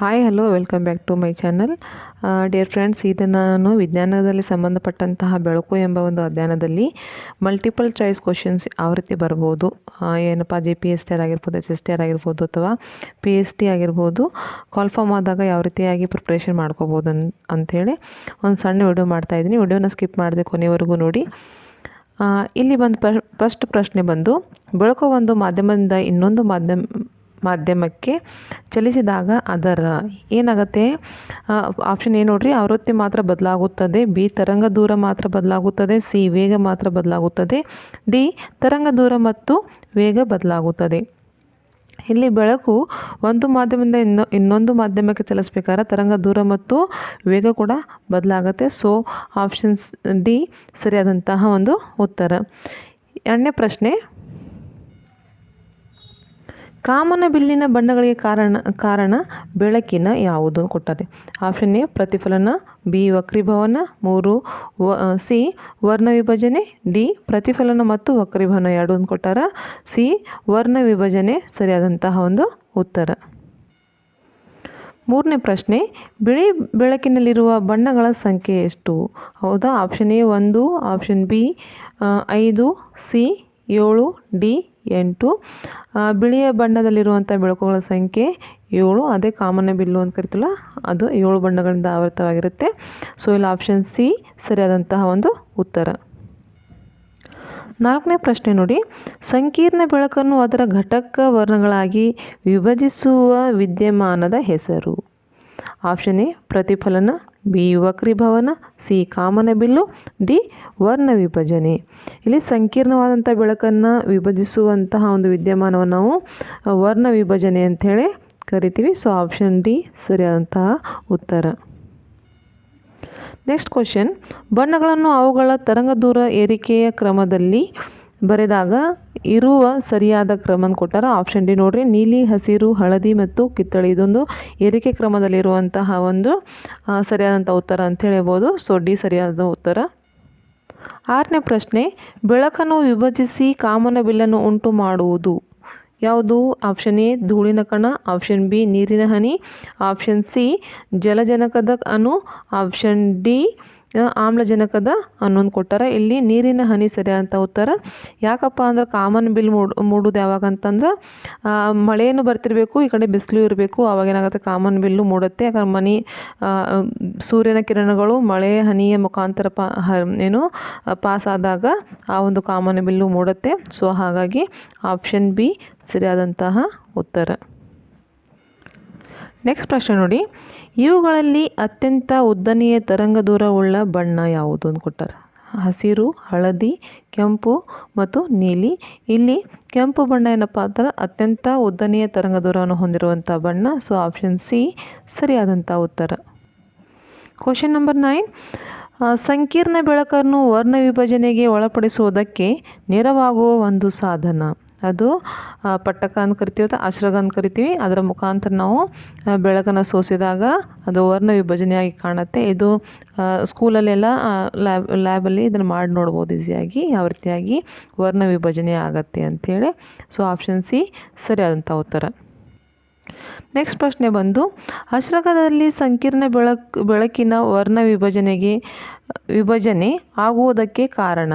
Hi hello welcome back to my channel. Dear friends, ಇದು ನಾನು ವಿಜ್ಞಾನದಲ್ಲಿ ಸಂಬಂಧಪಟ್ಟಂತಹ ಬೆಳಕು ಎಂಬ ಒಂದು ಅಧ್ಯಯನದಲ್ಲಿ ಮಲ್ಟಿಪಲ್ ಚಾಯ್ಸ್ ಕ್ವಶನ್ಸ್ ಯಾವ ರೀತಿ ಬರ್ಬೋದು, ಏನಪ್ಪ JPST ಆಗಿರ್ಬೋದು, SST ಆಗಿರ್ಬೋದು, ಅಥವಾ PST ಆಗಿರ್ಬೋದು, ಕಾಲ್ಫಾರ್ಮ್ ಆದಾಗ ಯಾವ ರೀತಿಯಾಗಿ ಪ್ರಿಪ್ರೇಷನ್ ಮಾಡ್ಕೋಬೋದು ಅಂಥೇಳಿ ಒಂದು ಸಣ್ಣ ವಿಡಿಯೋ ಮಾಡ್ತಾಯಿದ್ದೀನಿ. ವಿಡಿಯೋನ ಸ್ಕಿಪ್ ಮಾಡದೆ ಕೊನೆವರೆಗೂ ನೋಡಿ. ಇಲ್ಲಿ ಫಸ್ಟ್ ಪ್ರಶ್ನೆ ಬಂದು, ಬೆಳಕು ಒಂದು ಮಾಧ್ಯಮದಿಂದ ಇನ್ನೊಂದು ಮಾಧ್ಯಮಕ್ಕೆ ಚಲಿಸಿದಾಗ ಅದರ ಏನಾಗುತ್ತೆ? ಆಪ್ಷನ್ ಎ ನೋಡ್ರಿ, ಆವೃತ್ತಿ ಮಾತ್ರ ಬದಲಾಗುತ್ತದೆ. ಬಿ, ತರಂಗ ದೂರ ಮಾತ್ರ ಬದಲಾಗುತ್ತದೆ. ಸಿ, ವೇಗ ಮಾತ್ರ ಬದಲಾಗುತ್ತದೆ. ಡಿ, ತರಂಗ ದೂರ ಮತ್ತು ವೇಗ ಬದಲಾಗುತ್ತದೆ. ಇಲ್ಲಿ ಬೆಳಕು ಒಂದು ಮಾಧ್ಯಮದಿಂದ ಇನ್ನೊಂದು ಮಾಧ್ಯಮಕ್ಕೆ ಚಲಿಸಬೇಕಾದ್ರೆ ತರಂಗ ದೂರ ಮತ್ತು ವೇಗ ಕೂಡ ಬದಲಾಗುತ್ತೆ. ಸೊ ಆಪ್ಷನ್ಸ್ ಡಿ ಸರಿಯಾದಂತಹ ಒಂದು ಉತ್ತರ. ಎರಡನೇ ಪ್ರಶ್ನೆ, ಕಾಮನಬಿಲ್ಲಿನ ಬಣ್ಣಗಳಿಗೆ ಕಾರಣ ಬೆಳಕಿನ ಯಾವುದು ಕೊಟ್ಟರೆ? ಆಪ್ಷನ್ ಎ ಪ್ರತಿಫಲನ, ಬಿ ವಕ್ರೀಭವನ, 3 ಸಿ ವರ್ಣ ವಿಭಜನೆ, ಡಿ ಪ್ರತಿಫಲನ ಮತ್ತು ವಕ್ರೀಭವನ ಎರಡು ಕೊಟ್ಟಾರ. ಸಿ ವರ್ಣ ವಿಭಜನೆ ಸರಿಯಾದಂತಹ ಒಂದು ಉತ್ತರ. ಮೂರನೇ ಪ್ರಶ್ನೆ, ಬಿಳಿ ಬೆಳಕಿನಲ್ಲಿರುವ ಬಣ್ಣಗಳ ಸಂಖ್ಯೆ ಎಷ್ಟು? ಹೌದಾ? Option A 1, option B 5, C 7, D 8. ಬಿಳಿಯ ಬಣ್ಣದಲ್ಲಿರುವಂಥ ಬೆಳಕುಗಳ ಸಂಖ್ಯೆ 7. ಅದೇ ಕಾಮನಬಿಲ್ಲು ಅಂತ ಕರಿತೀವಲ್ಲ, ಅದು 7 ಬಣ್ಣಗಳಿಂದ ಆವೃತವಾಗಿರುತ್ತೆ. ಸೊ ಇಲ್ಲಿ ಆಪ್ಷನ್ ಸಿ ಸರಿಯಾದಂತಹ ಒಂದು ಉತ್ತರ. ನಾಲ್ಕನೇ ಪ್ರಶ್ನೆ ನೋಡಿ, ಸಂಕೀರ್ಣ ಬೆಳಕನ್ನು ಅದರ ಘಟಕ ವರ್ಣಗಳಾಗಿ ವಿಭಜಿಸುವ ವಿದ್ಯಮಾನದ ಹೆಸರು? ಆಪ್ಷನ್ ಎ ಪ್ರತಿಫಲನ, ಬಿ ವಕ್ರೀಭವನ, ಸಿ ಕಾಮನಬಿಲ್ಲು, ಡಿ ವರ್ಣ ವಿಭಜನೆ. ಇಲ್ಲಿ ಸಂಕೀರ್ಣವಾದಂಥ ಬೆಳಕನ್ನು ವಿಭಜಿಸುವಂತಹ ಒಂದು ವಿದ್ಯಮಾನವನ್ನು ನಾವು ವರ್ಣ ವಿಭಜನೆ ಅಂಥೇಳಿ ಕರಿತೀವಿ. ಸೊ ಆಪ್ಷನ್ ಡಿ ಸರಿಯಾದಂತಹ ಉತ್ತರ. ನೆಕ್ಸ್ಟ್ ಕ್ವಶನ್, ಬಣ್ಣಗಳನ್ನು ಅವುಗಳ ತರಂಗ ದೂರ ಏರಿಕೆಯ ಕ್ರಮದಲ್ಲಿ ಬರೆದಾಗ ಇರುವ ಸರಿಯಾದ ಕ್ರಮ ಕೊಟ್ಟಾರ. ಆಪ್ಷನ್ ಡಿ ನೋಡ್ರಿ, ನೀಲಿ, ಹಸಿರು, ಹಳದಿ ಮತ್ತು ಕಿತ್ತಳೆ. ಇದೊಂದು ಏರಿಕೆ ಕ್ರಮದಲ್ಲಿರುವಂತಹ ಒಂದು ಸರಿಯಾದಂಥ ಉತ್ತರ ಅಂತ ಹೇಳ್ಬೋದು. ಸೊ ಡಿ ಸರಿಯಾದ ಉತ್ತರ. ಆರನೇ ಪ್ರಶ್ನೆ, ಬೆಳಕನ್ನು ವಿಭಜಿಸಿ ಕಾಮನಬಿಲ್ಲನ್ನು ಉಂಟು ಮಾಡುವುದು ಯಾವುದು? ಆಪ್ಷನ್ ಎ ಧೂಳಿನ ಕಣ, ಆಪ್ಷನ್ ಬಿ ನೀರಿನ ಹನಿ, ಆಪ್ಷನ್ ಸಿ ಜಲಜನಕದ ಅಣು, ಆಪ್ಷನ್ ಡಿ ಆಮ್ಲಜನಕದ ಅನ್ನೊಂದು ಕೊಟ್ಟಾರ. ಇಲ್ಲಿ ನೀರಿನ ಹನಿ ಸರಿಯಾದಂಥ ಉತ್ತರ. ಯಾಕಪ್ಪ ಅಂದ್ರೆ ಕಾಮನ್ ಬಿಲ್ ಮೂಡೋದು ಯಾವಾಗ ಅಂತಂದ್ರೆ ಮಳೆಯನ್ನು ಬರ್ತಿರಬೇಕು, ಈ ಕಡೆ ಬಿಸಿಲು ಇರಬೇಕು, ಅವಾಗೇನಾಗುತ್ತೆ ಕಾಮನ್ ಬಿಲ್ಲು ಮೂಡುತ್ತೆ. ಯಾಕಂದ್ರೆ ಸೂರ್ಯನ ಕಿರಣಗಳು ಮಳೆಯ ಹನಿಯ ಮುಖಾಂತರ ಪಾಸ್ ಆದಾಗ ಆ ಒಂದು ಕಾಮನ್ ಬಿಲ್ಲು ಮೂಡುತ್ತೆ. ಸೊ ಹಾಗಾಗಿ ಆಪ್ಷನ್ ಬಿ ಸರಿಯಾದಂತಹ ಉತ್ತರ. ನೆಕ್ಸ್ಟ್ ಪ್ರಶ್ನೆ ನೋಡಿ, ಇವುಗಳಲ್ಲಿ ಅತ್ಯಂತ ಉದ್ದನೆಯ ತರಂಗ ದೂರ ಉಳ್ಳ ಬಣ್ಣ ಯಾವುದು ಅಂತ ಕೊಟ್ಟಾರೆ? ಹಸಿರು, ಹಳದಿ, ಕೆಂಪು ಮತ್ತು ನೀಲಿ. ಇಲ್ಲಿ ಕೆಂಪು ಬಣ್ಣ ಏನಪ್ಪ ಅಂದ್ರೆ ಅತ್ಯಂತ ಉದ್ದನೆಯ ತರಂಗ ದೂರವನ್ನು ಹೊಂದಿರುವಂಥ ಬಣ್ಣ. ಸೊ ಆಪ್ಷನ್ ಸಿ ಸರಿಯಾದಂಥ ಉತ್ತರ. ಕ್ವಶನ್ ನಂಬರ್ 9, ಸಂಕೀರ್ಣ ಬೆಳಕನ್ನು ವರ್ಣ ವಿಭಜನೆಗೆ ಒಳಪಡಿಸುವುದಕ್ಕೆ ನೆರವಾಗುವ ಒಂದು ಸಾಧನ? ಅದು ಪಟ್ಟಕ ಅಂತ ಕರಿತೀವಿ ಅಥವಾ ಅಶ್ರಗ ಅಂತ ಕರಿತೀವಿ. ಅದರ ಮುಖಾಂತರ ನಾವು ಬೆಳಕನ್ನು ಸೋಸಿದಾಗ ಅದು ವರ್ಣ ವಿಭಜನೆಯಾಗಿ ಕಾಣುತ್ತೆ. ಇದು ಸ್ಕೂಲಲ್ಲೆಲ್ಲ ಲ್ಯಾಬಲ್ಲಿ ಇದನ್ನು ಮಾಡಿ ನೋಡ್ಬೋದು ಈಸಿಯಾಗಿ, ಯಾವ ರೀತಿಯಾಗಿ ವರ್ಣ ವಿಭಜನೆ ಆಗತ್ತೆ ಅಂಥೇಳಿ. ಸೊ ಆಪ್ಷನ್ ಸಿ ಸರಿಯಾದಂಥ ಉತ್ತರ. ನೆಕ್ಸ್ಟ್ ಪ್ರಶ್ನೆ ಬಂದು, ಅಶ್ರಗದಲ್ಲಿ ಸಂಕೀರ್ಣ ಬೆಳಕಿನ ವರ್ಣ ವಿಭಜನೆ ಆಗುವುದಕ್ಕೆ ಕಾರಣ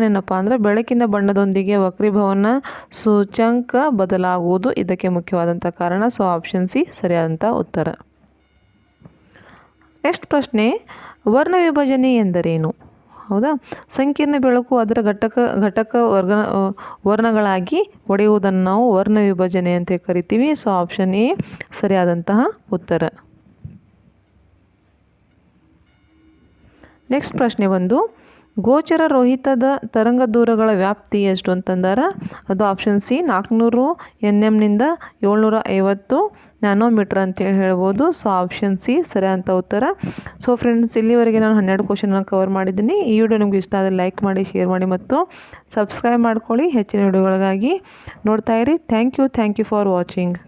ಏನಪ್ಪ ಅಂದರೆ ಬೆಳಕಿನ ಬಣ್ಣದೊಂದಿಗೆ ವಕ್ರೀಭವನ ಸೂಚ್ಯಂಕ ಬದಲಾಗುವುದು ಇದಕ್ಕೆ ಮುಖ್ಯವಾದಂಥ ಕಾರಣ. ಸೊ ಆಪ್ಷನ್ ಸಿ ಸರಿಯಾದಂಥ ಉತ್ತರ. ನೆಕ್ಸ್ಟ್ ಪ್ರಶ್ನೆ, ವರ್ಣ ವಿಭಜನೆ ಎಂದರೇನು? ಹೌದಾ? ಸಂಕೀರ್ಣ ಬೆಳಕು ಅದರ ಘಟಕ ವರ್ಣಗಳಾಗಿ ಒಡೆಯುವುದನ್ನು ನಾವು ವರ್ಣ ವಿಭಜನೆ ಅಂತ ಕರಿತೀವಿ. ಸೊ ಆಪ್ಷನ್ ಎ ಸರಿಯಾದಂತಹ ಉತ್ತರ. ನೆಕ್ಸ್ಟ್ ಪ್ರಶ್ನೆ ಬಂದು, ಗೋಚರ ರೋಹಿತದ ತರಂಗ ದೂರಗಳ ವ್ಯಾಪ್ತಿ ಎಷ್ಟು ಅಂತಂದಾರ? ಅದು ಆಪ್ಷನ್ ಸಿ 400 nm ನಿಂದ 750 ನ್ಯಾನೋಮೀಟರ್ ಅಂತೇಳಿ ಹೇಳ್ಬೋದು. ಸೊ ಆಪ್ಷನ್ ಸಿ ಸರಿಯಾದಂಥ ಉತ್ತರ. ಸೊ ಫ್ರೆಂಡ್ಸ್, ಇಲ್ಲಿವರೆಗೆ ನಾನು 12 ಕ್ವಶನ್ನ ಕವರ್ ಮಾಡಿದ್ದೀನಿ. ಈ ವಿಡಿಯೋ ನಿಮ್ಗೆ ಇಷ್ಟ ಆದರೆ ಲೈಕ್ ಮಾಡಿ, ಶೇರ್ ಮಾಡಿ ಮತ್ತು ಸಬ್ಸ್ಕ್ರೈಬ್ ಮಾಡ್ಕೊಳ್ಳಿ. ಹೆಚ್ಚಿನ ವಿಡಿಯೋಗಳಿಗಾಗಿ ನೋಡ್ತಾ ಇರಿ. Thank you for watching.